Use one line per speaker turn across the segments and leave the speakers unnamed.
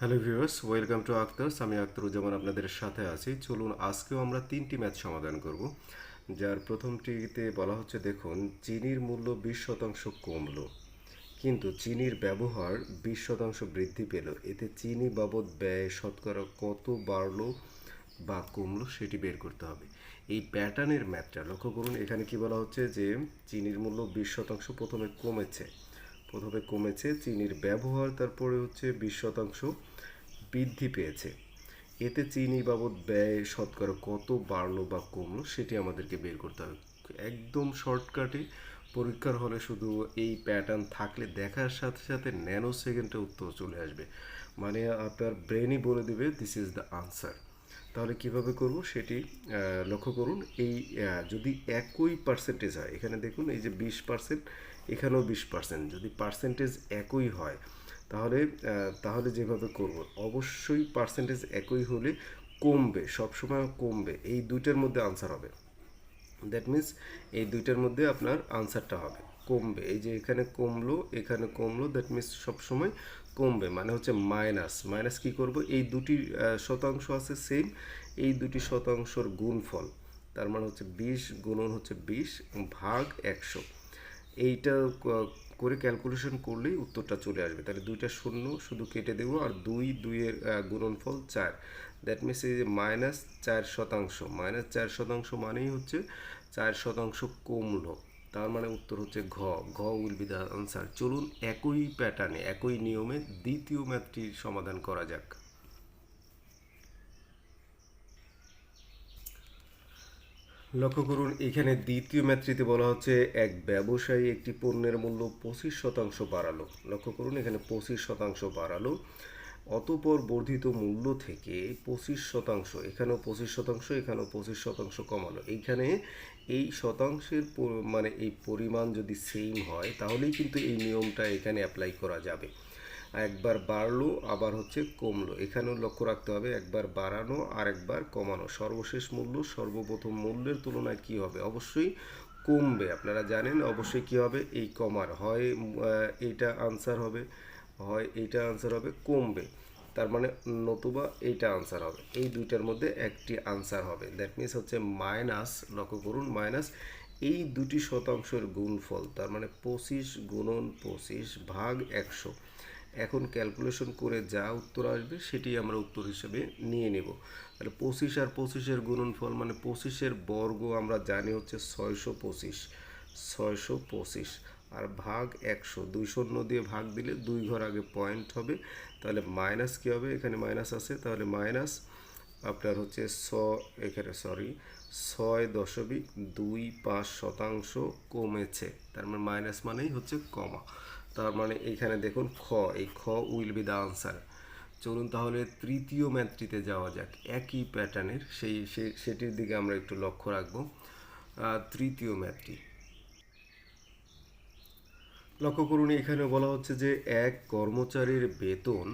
Hello viewers, welcome to Akhtar's. আমি আক্তারুজ্জামান আপনাদের সাথে আছি। চলুন আজকেও আমরা 3টি ম্যাথ সমাধান করব। যার প্রথমটিতে বলা হচ্ছে, দেখুন, চিনির মূল্য 20% কমলো, কিন্তু চিনির ব্যবহার 20% বৃদ্ধি পেল। এতে চিনি বাবদ ব্যয় শতকরা কত বাড়লো বা কমলো সেটি বের করতে হবে। এই প্যাটার্নের ম্যাথটা লক্ষ্য করুন। এখানে কি বলা হচ্ছে যে চিনির মূল্য 20% প্রথমে কমেছে চিনির ব্যবহার, তারপরে হচ্ছে 20% বৃদ্ধি পেয়েছে। এতে চিনি বাবদ ব্যয় শতকরা কত বাড়লো বা কমলো সেটি আমাদেরকে বের করতে হবে। একদম শর্টকাটে পরীক্ষার হলে শুধু এই প্যাটার্ন থাকলে দেখার সাথে সাথে ন্যানো সেকেন্ডে উত্তর চলে আসবে, মানে আপনার ব্রেনই বলে দেবে দিস ইজ দ্য আনসার। তাহলে কিভাবে করব সেটি লক্ষ্য করুন। এই যদি একই পার্সেন্টেজ হয়, এখানে দেখুন এই যে 20%, এখানেও 20%, যদি পার্সেন্টেজ একই হয় তাহলে যেভাবে করব, অবশ্যই পার্সেন্টেজ একই হলে কমবে, সবসময় কমবে। এই দুইটার মধ্যে আনসার হবে। দ্যাট মিন্স এই দুইটার মধ্যে আপনার আনসারটা হবে কমবে। এই যে এখানে কমলো, এখানে কমলো, দ্যাট মিন্স সবসময় কমবে, মানে হচ্ছে মাইনাস। মাইনাস কী করব, এই দুটি শতাংশ আছে সেম, এই দুটি শতাংশর গুণফল, তার মানে হচ্ছে 20 গুণন হচ্ছে 20 ভাগ 100। এইটা করে ক্যালকুলেশন করলেই উত্তরটা চলে আসবে। তাহলে দুইটা শূন্য শুধু কেটে দেবো, আর দুইয়ের গুণনফল 4। দ্যাট মিনস এই যে -4%, মানেই হচ্ছে 4% কমলো। তার মানে উত্তর হচ্ছে ঘ। ঘ উইল বি দ্য আনসার। চলুন একই প্যাটার্নে একই নিয়মে দ্বিতীয় ম্যাথটির সমাধান করা যাক। লক্ষ্য করুন, এখানে দ্বিতীয় ম্যাথটিতে বলা হচ্ছে এক ব্যবসায়ী একটি পণ্যের মূল্য 25% বাড়ালো। লক্ষ্য করুন, এখানে 25% বাড়ালো। অতঃপর বর্ধিত মূল্য থেকে 25%, এখানেও 25%, এখানেও 25% কমালো। এইখানে এই শতাংশের মানে এই পরিমাণ যদি সেম হয় তাহলেই কিন্তু এই নিয়মটা এখানে অ্যাপ্লাই করা যাবে। একবার বাড়লো আবার হচ্ছে কমলো, এখানেও লক্ষ্য রাখতে হবে একবার বাড়ানো আর একবার কমানো। সর্বশেষ মূল্য সর্বপ্রথম মূল্যের তুলনায় কি হবে, অবশ্যই কমবে। আপনারা জানেন অবশ্যই কি হবে, এই কমার হয় এইটা আনসার হবে, হয় এইটা আনসার হবে, কমবে। তার মানে নতুবা এইটা আনসার হবে। এই দুইটার মধ্যে একটি আনসার হবে। দ্যাট মিনস হচ্ছে মাইনাস, লক্ষ্য করুন, মাইনাস এই দুটি শতাংশের গুণফল, তার মানে 25 গুণন 25 ভাগ 100। এখন ক্যালকুলেশন করে যা উত্তর আসবে সেটি আমরা উত্তর হিসেবে নিয়ে নেব। তাহলে 25 আর 25-এর গুণনফল মানে 25-এর বর্গ আমরা জানি হচ্ছে 625, আর ভাগ 100, 200 দিয়ে ভাগ দিলে 2 ঘর আগে পয়েন্ট হবে। তাহলে মাইনাস কী হবে, এখানে মাইনাস আছে, তাহলে মাইনাস আপনার হচ্ছে এখানে 6.25% কমেছে। তার মানে মাইনাস মানেই হচ্ছে কমা। তার মানে এইখানে দেখুন এই খ উইল বি দ্য আনসার। চলুন তাহলে তৃতীয় ম্যাথটিতে যাওয়া যাক, একই প্যাটার্নের সেটির দিকে আমরা একটু লক্ষ্য রাখবো। তৃতীয় ম্যাথটি লক্ষ্য করুন, এখানে বলা হচ্ছে যে এক কর্মচারীর বেতন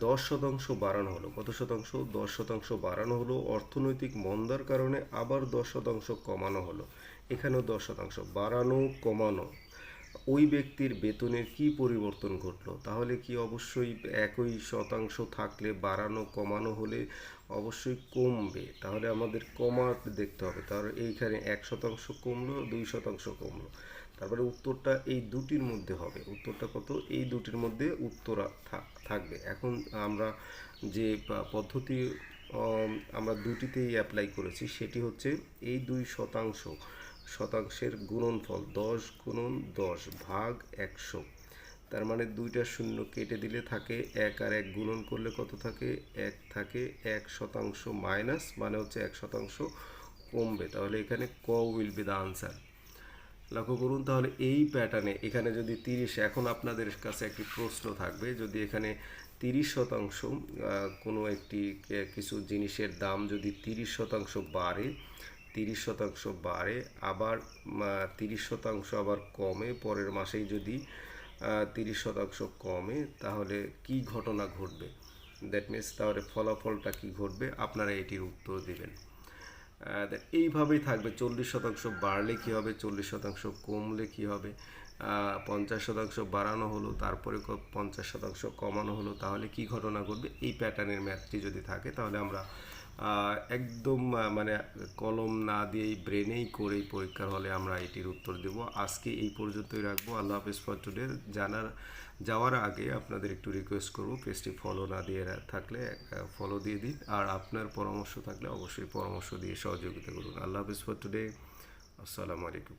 10% বাড়ানো হলো। কত শতাংশ? 10% বাড়ানো হলো। অর্থনৈতিক মন্দার কারণে আবার 10% কমানো হলো। এখানেও 10% বাড়ানো কমানো। ওই ব্যক্তির বেতনের কি পরিবর্তন ঘটলো? তাহলে কি অবশ্যই একই শতাংশ থাকলে বাড়ানো কমানো হলে অবশ্যই কমবে। তাহলে আমাদের কমাট দেখতে হবে। তাহলে এইখানে 1% কমলো, 2% কমলো। তারপরে উত্তরটা এই দুটির মধ্যে হবে। উত্তরটা কত? এই দুটির মধ্যে উত্তর থাকবে। এখন আমরা যে পদ্ধতি আমরা দুটিতেই অ্যাপ্লাই করেছি সেটি হচ্ছে এই 2শতাংশের গুণনফল 10 গুণন 10 ভাগ 100। তার মানে দুইটা শূন্য কেটে দিলে থাকে 1 আর 1 গুণন করলে কত থাকে? 1 থাকে। 1% মাইনাস মানে হচ্ছে 1% কমবে। তাহলে এখানে ক উইল বি দ্য আনসার। লক্ষ্য করুন, তাহলে এই প্যাটার্নে এখানে যদি 30, এখন আপনাদের কাছে একটি প্রশ্ন থাকবে, যদি এখানে 30% কোনো একটি কিছু জিনিসের দাম যদি 30% বাড়ে, 30% বাড়ে, আবার 30% আবার কমে, পরের মাসেই যদি 30% কমে, তাহলে কি ঘটনা ঘটবে? দ্যাট মিনস তাহলে ফলাফলটা কি ঘটবে, আপনারা এটির উত্তর দেবেন। এইভাবেই থাকবে। 40% বাড়লে কী হবে, 40% কমলে কী হবে, 50% বাড়ানো হলো, তারপরে 50% কমানো হলো, তাহলে কি ঘটনা ঘটবে, এই প্যাটার্নের ম্যাথটি যদি থাকে তাহলে আমরা একদম মানে কলম না দিয়েই ব্রেনেই করেই পরীক্ষার হলে আমরা এটির উত্তর দেব। আজকে এই পর্যন্তই রাখবো। আল্লাহ হাফেজ ফর টুডে। যাওয়ার আগে আপনাদের একটু রিকোয়েস্ট করবো, পেজটি ফলো না দিয়ে থাকলে ফলো দিয়ে দিন, আর আপনার পরামর্শ থাকলে অবশ্যই পরামর্শ দিয়ে সহযোগিতা করুন। আল্লাহ হাফেজ ফর টুডে। আসসালামু আলাইকুম।